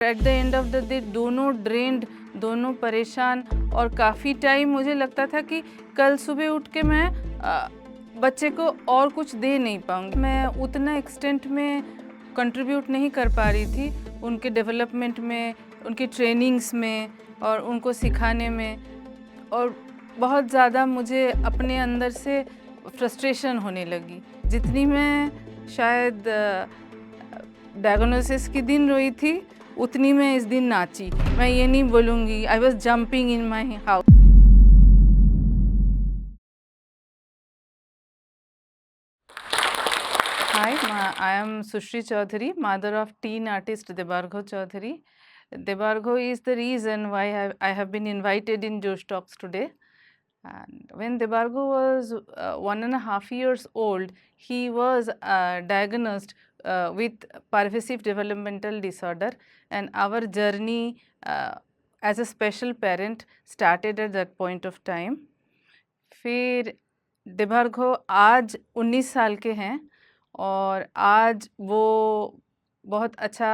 Eight the end of the day दोनों drained, दोनों परेशान, और काफ़ी टाइम मुझे लगता था कि कल सुबह उठ के मैं बच्चे को और कुछ दे नहीं पाऊँगी। मैं उतना एक्सटेंट में कंट्रीब्यूट नहीं कर पा रही थी उनके डेवलपमेंट में, उनकी ट्रेनिंग्स में और उनको सिखाने में, और बहुत ज़्यादा मुझे अपने अंदर से फ्रस्ट्रेशन होने लगी। जितनी मैं शायद डायग्नोसिस के दिन रोई थी, उतनी मैं इस दिन नाची। मैं ये नहीं बोलूँगी, I was jumping in my house. Hi, I am Sushri Chaudhary, mother of teen artist Debargho Chaudhary. Debargho is the reason why I have been invited in Josh Talks today. And when Debargho was 1.5 years old, he was diagnosed with pervasive developmental disorder, and our journey as a special parent started at that point of time. फिर देबारघो आज 19 साल के हैं और आज वो बहुत अच्छा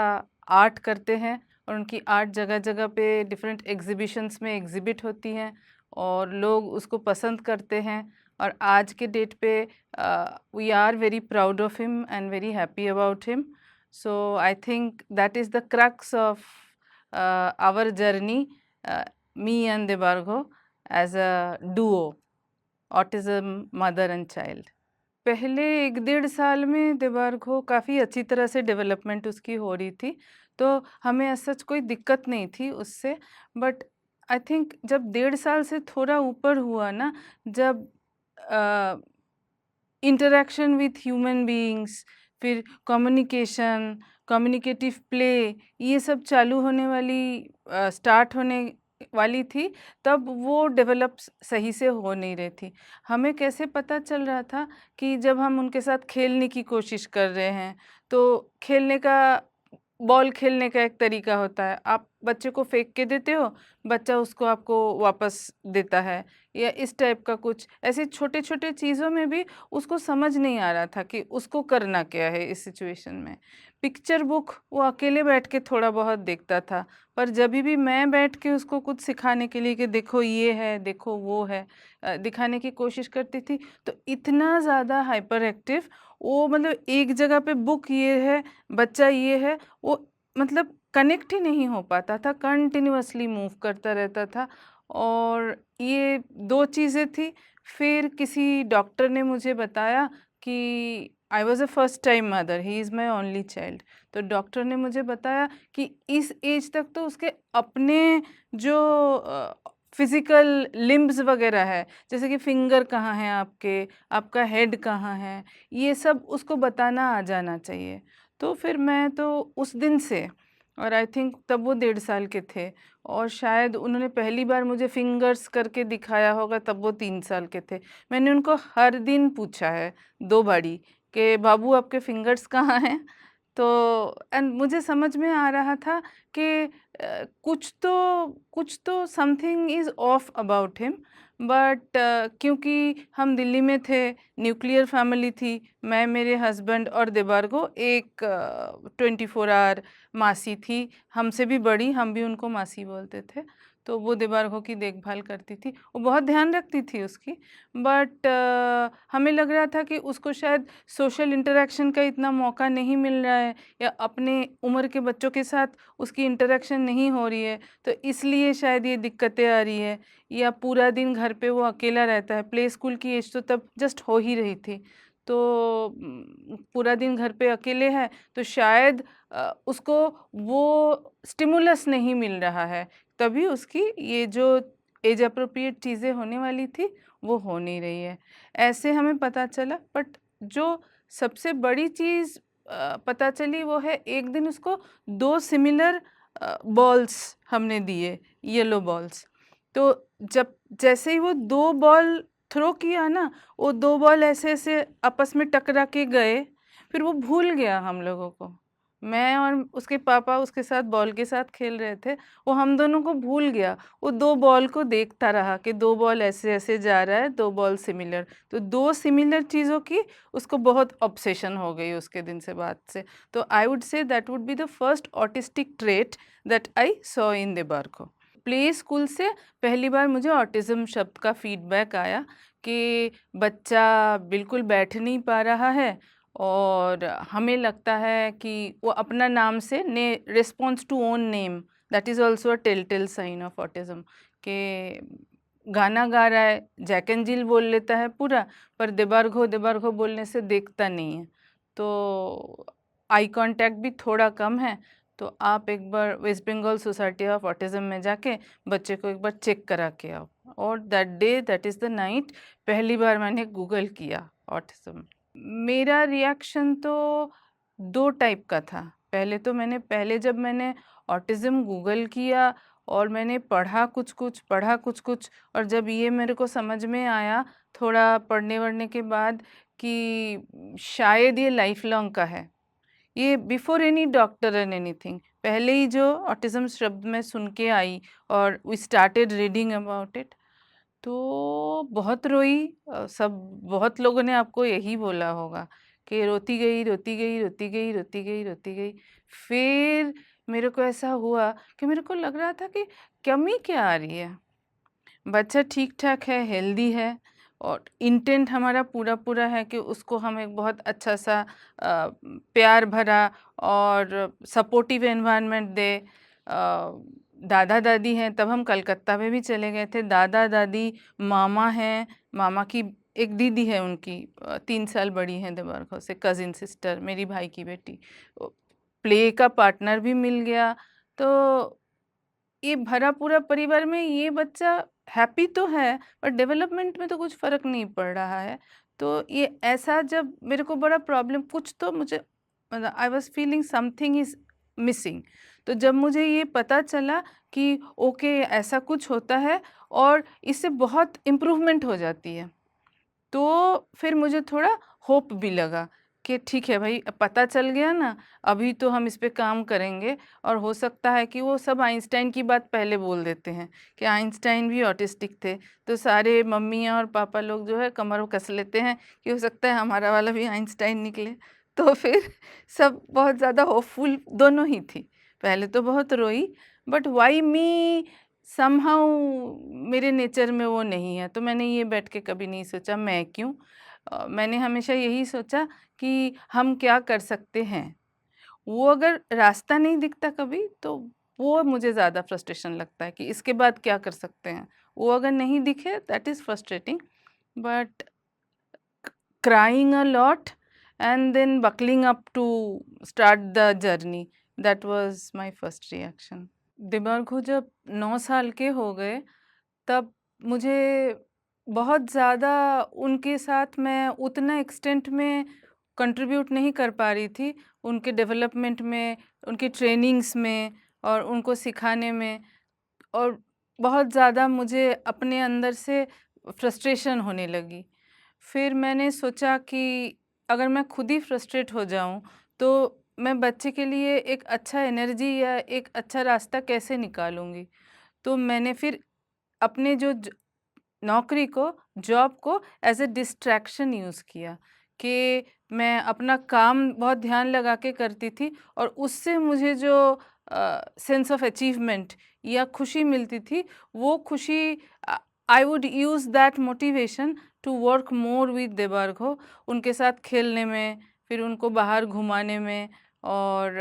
आर्ट करते हैं, और उनकी आर्ट जगह जगह पे डिफरेंट एग्जीबिशंस में एग्जिबिट होती हैं और लोग उसको पसंद करते हैं। और आज के डेट पे we are very proud of him and very happy about him. So I think that is the crux of our journey, me and Debargha as a duo, autism mother and child. पहले 1 डेढ़ साल में देबारघो काफ़ी अच्छी तरह से development उसकी हो रही थी, तो हमें सच कोई दिक्कत नहीं थी उससे। बट आई थिंक जब 1.5 साल से थोड़ा ऊपर हुआ ना, जब इंटरेक्शन विथ ह्यूमन बीइंग्स, फिर कम्युनिकेशन, कम्युनिकेटिव प्ले, ये सब चालू होने वाली स्टार्ट होने वाली थी, तब वो डेवलप सही से हो नहीं रही थी। हमें कैसे पता चल रहा था कि जब हम उनके साथ खेलने की कोशिश कर रहे हैं, तो खेलने का, बॉल खेलने का एक तरीका होता है। आप बच्चे को फेंक के देते हो, बच्चा उसको आपको वापस देता है, या इस टाइप का कुछ। ऐसे छोटे-छोटे चीज़ों में भी उसको समझ नहीं आ रहा था कि उसको करना क्या है इस सिचुएशन में। पिक्चर बुक वो अकेले बैठ के थोड़ा बहुत देखता था, पर जभी भी मैं बैठ के उसको कुछ सिखाने के लिए कि देखो ये है, देखो वो है, दिखाने की कोशिश करती थी, तो इतना ज़्यादा हाइपर एक्टिव वो, मतलब एक जगह पे बुक ये है, बच्चा ये है, वो मतलब कनेक्ट ही नहीं हो पाता था, कंटिन्यूअसली मूव करता रहता था। और ये 2 चीज़ें थी। फिर किसी डॉक्टर ने मुझे बताया कि I was a first time mother, he is my only child. तो डॉक्टर ने मुझे बताया कि इस एज तक तो उसके अपने जो फिज़िकल लिम्ब्स वगैरह है, जैसे कि फिंगर कहाँ हैं आपके, आपका हेड कहाँ है, ये सब उसको बताना आ जाना चाहिए। तो फिर मैं तो उस दिन से, और आई थिंक तब वो 1.5 साल के थे, और शायद उन्होंने पहली बार मुझे फिंगर्स करके दिखाया होगा तब वो 3 साल के थे। मैंने उनको हर दिन पूछा है 2 बारी कि बाबू आपके फिंगर्स कहाँ हैं? तो एंड मुझे समझ में आ रहा था कि कुछ तो something is of about him. But क्योंकि हम दिल्ली में थे, न्यूक्लियर फैमिली थी, मैं, मेरे हस्बैंड और देबारगो, एक 24 आवर मासी थी, हमसे भी बड़ी, हम भी उनको मासी बोलते थे। तो वो देबारगो की देखभाल करती थी, वो बहुत ध्यान रखती थी उसकी। बट हमें लग रहा था कि उसको शायद सोशल इंटरेक्शन का इतना मौका नहीं मिल रहा है, या अपने उम्र के बच्चों के साथ उसकी इंटरेक्शन नहीं हो रही है, तो इसलिए शायद ये दिक्कतें आ रही है। या पूरा दिन घर पे वो अकेला रहता है, प्ले स्कूल की एज तो तब जस्ट हो ही रही थी, तो पूरा दिन घर पे अकेले है, तो शायद उसको वो स्टिमुलस नहीं मिल रहा है, तभी उसकी ये जो एज अप्रोप्रिएट चीज़ें होने वाली थी वो हो नहीं रही है, ऐसे हमें पता चला। बट जो सबसे बड़ी चीज़ पता चली वो है, एक दिन उसको 2 सिमिलर बॉल्स हमने दिए, येलो बॉल्स। तो जब जैसे ही वो 2 बॉल थ्रो किया ना, वो 2 बॉल ऐसे-ऐसे आपस में टकरा के गए, फिर वो भूल गया हम लोगों को। मैं और उसके पापा उसके साथ बॉल के साथ खेल रहे थे, वो हम दोनों को भूल गया। वो 2 बॉल को देखता रहा कि 2 बॉल ऐसे-ऐसे जा रहा है, 2 बॉल सिमिलर। तो 2 सिमिलर चीज़ों की उसको बहुत ऑब्सेशन हो गई उसके दिन से बाद से। तो I would say that would be the first autistic trait that I saw in देबारको। प्ले स्कूल से पहली बार मुझे ऑटिज़्म शब्द का फीडबैक आया कि बच्चा बिल्कुल बैठ नहीं पा रहा है और हमें लगता है कि वो अपना नाम से ने response to own name, that is also a tell sign of autism. कि गाना गा रहा है, जैक एंड जिल बोल लेता है पूरा, पर देबारघो देबारघो बोलने से देखता नहीं है। तो आई कांटेक्ट भी थोड़ा कम है। तो आप एक बार West Bengal society of autism में जाके बच्चे को एक बार चेक करा के आओ। और that day, that is the night, पहली बार मैंने गूगल किया ऑटिज़्म। मेरा रिएक्शन तो 2 टाइप का था। पहले जब मैंने ऑटिज़्म गूगल किया और मैंने पढ़ा कुछ-कुछ और जब ये मेरे को समझ में आया थोड़ा पढ़ने-वढ़ने के बाद कि शायद ये लाइफ़ लॉन्ग का है। ये before any doctor and anything, पहले ही जो ऑटिज़्म शब्द मैं सुन के आई और we started reading about it, तो बहुत रोई। सब बहुत लोगों ने आपको यही बोला होगा कि रोती गई, रोती गई, रोती गई, रोती गई, रोती गई। फिर मेरे को ऐसा हुआ कि मेरे को लग रहा था कि कमी क्या आ रही है? बच्चा ठीक-ठाक है, हेल्दी है और इंटेंट हमारा पूरा-पूरा है कि उसको हम एक बहुत अच्छा-सा प्यार भरा और सपोर्टिव एनवायरनमेंट दें। दादा-दादी हैं, तब हम कलकत्ता में भी चले गए थे। दादा-दादी, मामा हैं, मामा की एक दीदी है उनकी 3 साल बड़ी हैं देवरखो से, कज़िन सिस्टर, मेरी भाई की बेटी। प्ले का पार्टनर भी मिल गया, तो ये भरा पूरा परिवार में ये बच्चा हैप्पी तो है पर डेवलपमेंट में तो कुछ फ़र्क नहीं पड़ रहा है। तो ये ऐसा जब मेरे को बड़ा प्रॉब्लम कुछ तो मुझे मतलब I was feeling something is missing. तो जब मुझे ये पता चला कि ओके ऐसा कुछ होता है और इससे बहुत इम्प्रूवमेंट हो जाती है। तो फिर मुझे थोड़ा होप भी लगा कि ठीक है भाई अब पता चल गया ना, अभी तो हम इस पे काम करेंगे और हो सकता है कि वो सब आइंस्टाइन की बात पहले बोल देते हैं कि आइंस्टाइन भी ऑटिस्टिक थे। तो सारे मम्मियाँ और पापा लोग जो है कमर कस लेते हैं कि हो सकता है हमारा वाला भी आइंस्टाइन निकले। तो फिर सब बहुत ज़्यादा होपफुल दोनों ही थी। पहले तो बहुत रोई बट व्हाई मी, समहाउ मेरे नेचर में वो नहीं है, तो मैंने ये बैठ के कभी नहीं सोचा मैं क्यों। मैंने हमेशा यही सोचा कि हम क्या कर सकते हैं। वो अगर रास्ता नहीं दिखता कभी तो वो मुझे ज़्यादा फ्रस्ट्रेशन लगता है कि इसके बाद क्या कर सकते हैं। वो अगर नहीं दिखे that is frustrating but crying a lot and then buckling up to start the journey, that was my first reaction। दिमाग जब 9 साल के हो गए तब मुझे बहुत ज़्यादा उनके साथ मैं उतना एक्सटेंट में कंट्रीब्यूट नहीं कर पा रही थी उनके डेवलपमेंट में, उनकी ट्रेनिंग्स में और उनको सिखाने में। और बहुत ज़्यादा मुझे अपने अंदर से फ्रस्ट्रेशन होने लगी। फिर मैंने सोचा कि अगर मैं खुद ही फ्रस्ट्रेट हो जाऊँ, तो मैं बच्चे के लिए एक अच्छा एनर्जी या एक अच्छा रास्ता कैसे निकालूँगी? तो मैंने फिर अपने जो नौकरी को, जॉब को एज़ अ डिस्ट्रैक्शन यूज़ किया कि मैं अपना काम बहुत ध्यान लगा के करती थी और उससे मुझे जो सेंस ऑफ अचीवमेंट या खुशी मिलती थी, वो खुशी I would use that motivation to work more with Debargha, उनके साथ खेलने में, फिर उनको बाहर घुमाने में और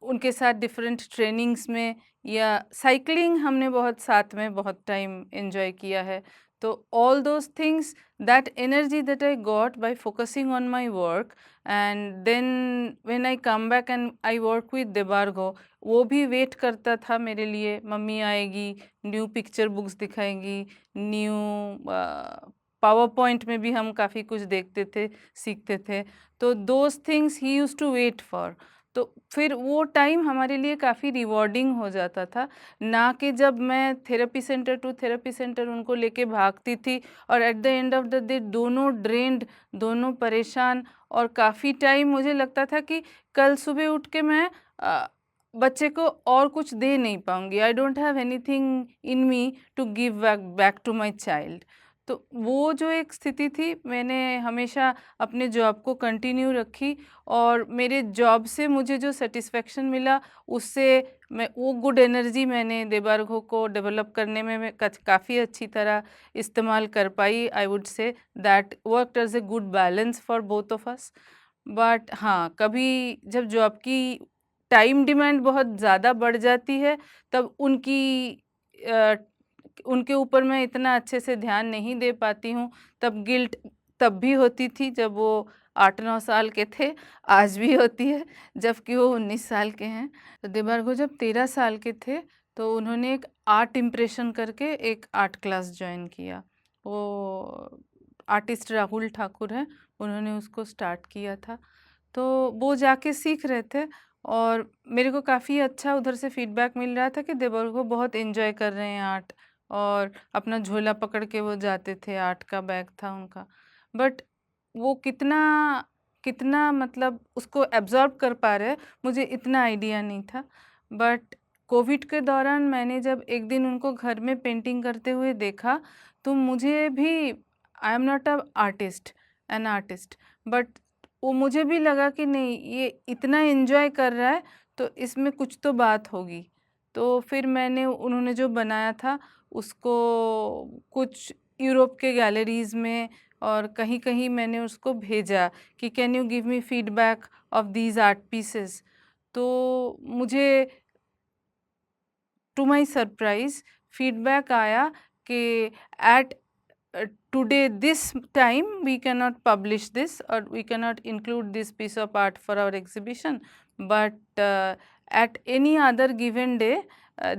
उनके साथ डिफरेंट ट्रेनिंग्स में या साइकिलिंग हमने बहुत साथ में बहुत टाइम एंजॉय किया है। तो all those things, that energy that I got by focusing on my work and then when I come back and I work with देबारघो, वो भी वेट करता था मेरे लिए, मम्मी आएगी, न्यू पिक्चर बुक्स दिखाएंगी, न्यू पावर पॉइंट में भी हम काफ़ी कुछ देखते थे, सीखते थे। तो दोज थिंग्स ही यूज़ टू वेट फॉर। तो फिर वो टाइम हमारे लिए काफ़ी रिवॉर्डिंग हो जाता था, ना कि जब मैं therapy centre to therapy centre उनको लेके भागती थी और at the end of the day दोनों ड्रेन्ड, दोनों परेशान और काफ़ी टाइम मुझे लगता था कि कल सुबह उठ के मैं बच्चे को और कुछ दे नहीं पाऊँगी। I don't have anything in me to give back to my child. तो वो जो एक स्थिति थी, मैंने हमेशा अपने जॉब को कंटिन्यू रखी और मेरे जॉब से मुझे जो सैटिस्फैक्शन मिला, उससे मैं वो गुड एनर्जी मैंने देबारघो को डेवलप करने में मैं काफ़ी अच्छी तरह इस्तेमाल कर पाई। I would say that worked as a good balance for both of us. But हाँ, कभी जब जॉब की टाइम डिमांड बहुत ज़्यादा बढ़ जाती है, तब अ, उनके ऊपर मैं इतना अच्छे से ध्यान नहीं दे पाती हूँ। तब गिल्ट तब भी होती थी जब वो 8-9 साल के थे, आज भी होती है जबकि वो 19 साल के हैं। तो देबारगो जब 13 साल के थे, तो उन्होंने एक आर्ट इम्प्रेशन करके एक आर्ट क्लास जॉइन किया। वो आर्टिस्ट राहुल ठाकुर हैं, उन्होंने उसको स्टार्ट किया था। तो वो जाके सीख रहे थे और मेरे को काफ़ी अच्छा उधर से फीडबैक मिल रहा था कि देबारगो बहुत एंजॉय कर रहे हैं आर्ट, और अपना झोला पकड़ के वो जाते थे, आर्ट का बैग था उनका। बट वो कितना कितना मतलब उसको एब्ज़ॉर्ब कर पा रहे हैं, मुझे इतना आइडिया नहीं था। बट कोविड के दौरान मैंने जब एक दिन उनको घर में पेंटिंग करते हुए देखा, तो मुझे भी, I am not a artist, an artist, but वो मुझे भी लगा कि नहीं, ये इतना एन्जॉय कर रहा है तो इसमें कुछ तो बात होगी। तो फिर मैंने उन्होंने जो बनाया था उसको कुछ यूरोप के गैलरीज़ में और कहीं-कहीं मैंने उसको भेजा कि can you give me feedback of these art pieces. तो मुझे टू माय सरप्राइज़ फीडबैक आया कि eight today this time we cannot publish this or we cannot include this piece of art for our exhibition, but at any other given day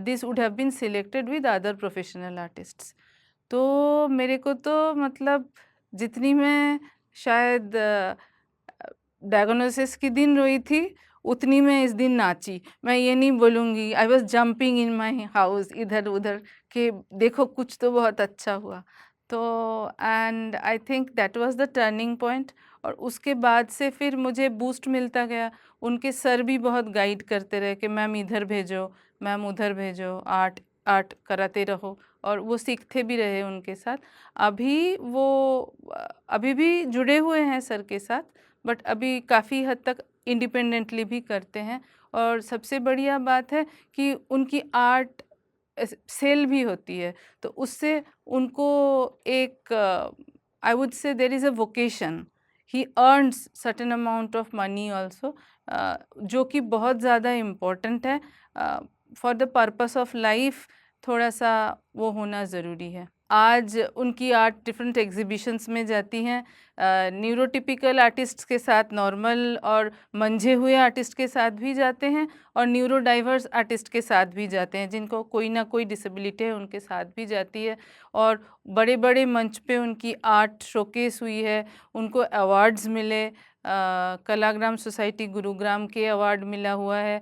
this would have been selected with other professional artists. तो मेरे को तो मतलब जितनी मैं शायद diagnosis के दिन रोई थी, उतनी मैं इस दिन नाची। मैं ये नहीं बोलूँगी I was jumping in my house इधर-उधर कि देखो कुछ तो बहुत अच्छा हुआ। तो and I think that was the turning point, और उसके बाद से फिर मुझे बूस्ट मिलता गया। उनके सर भी बहुत गाइड करते रहे कि मैम इधर भेजो, मैम उधर भेजो, आर्ट आर्ट कराते रहो, और वो सीखते भी रहे उनके साथ। अभी वो अभी भी जुड़े हुए हैं सर के साथ, बट अभी काफ़ी हद तक इंडिपेंडेंटली भी करते हैं। और सबसे बढ़िया बात है कि उनकी आर्ट सेल भी होती है, तो उससे उनको एक, I would say there is a vocation, he earns certain amount of money also, जो कि बहुत ज़्यादा इम्पोर्टेंट है for the purpose of life. थोड़ा सा वो होना ज़रूरी है। आज उनकी आर्ट डिफरेंट एग्जीबिशंस में जाती हैं, न्यूरोटिपिकल आर्टिस्ट्स के साथ, नॉर्मल और मंझे हुए आर्टिस्ट के साथ भी जाते हैं, और न्यूरो डाइवर्स आर्टिस्ट के साथ भी जाते हैं, जिनको कोई ना कोई डिसेबिलिटी है उनके साथ भी जाती है। और बड़े बड़े मंच पे उनकी आर्ट शोकेस हुई है, उनको अवार्ड्स मिले, कलाग्राम सोसाइटी गुरुग्राम के अवार्ड मिला हुआ है,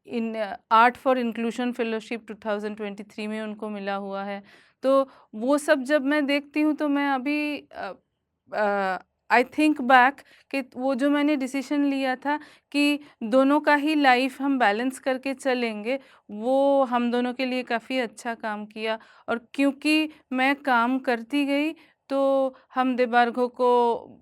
इन आर्ट फॉर इंक्लूशन फेलोशिप 2023 में उनको मिला हुआ है। तो वो सब जब मैं देखती हूँ तो मैं अभी आई थिंक बैक कि वो जो मैंने डिसीजन लिया था कि दोनों का ही लाइफ हम बैलेंस करके चलेंगे, वो हम दोनों के लिए काफ़ी अच्छा काम किया। और क्योंकि मैं काम करती गई, तो हम देबारघो को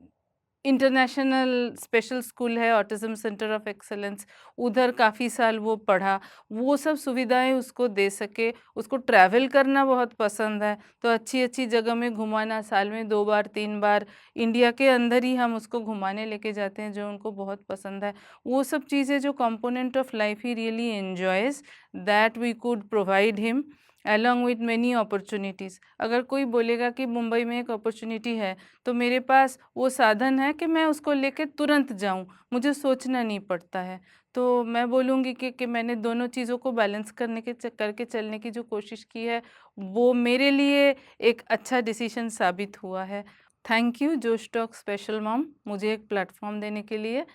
इंटरनेशनल स्पेशल स्कूल है, ऑटिज़्म सेंटर ऑफ एक्सेलेंस, उधर काफ़ी साल वो पढ़ा, वो सब सुविधाएं उसको दे सके। उसको ट्रैवल करना बहुत पसंद है, तो अच्छी-अच्छी जगह में घुमाना, साल में 2 बार 3 बार इंडिया के अंदर ही हम उसको घुमाने लेके जाते हैं, जो उनको बहुत पसंद है। वो सब चीज़ें जो component of life he really enjoys, that we could provide him along with many opportunities. अगर कोई बोलेगा कि मुंबई में एक अपॉर्चुनिटी है, तो मेरे पास वो साधन है कि मैं उसको लेके तुरंत जाऊं, मुझे सोचना नहीं पड़ता है। तो मैं बोलूँगी कि मैंने दोनों चीज़ों को बैलेंस करके चलने की जो कोशिश की है, वो मेरे लिए एक अच्छा डिसीजन साबित हुआ है। थैंक यू जोश टॉक स्पेशल मॉम, मुझे एक प्लेटफॉर्म देने के लिए,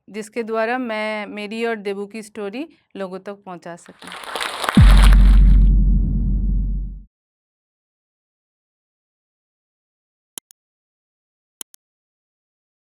जिसके द्वारा मैं मेरी और देबू की स्टोरी लोगों तक पहुंचा सकूं।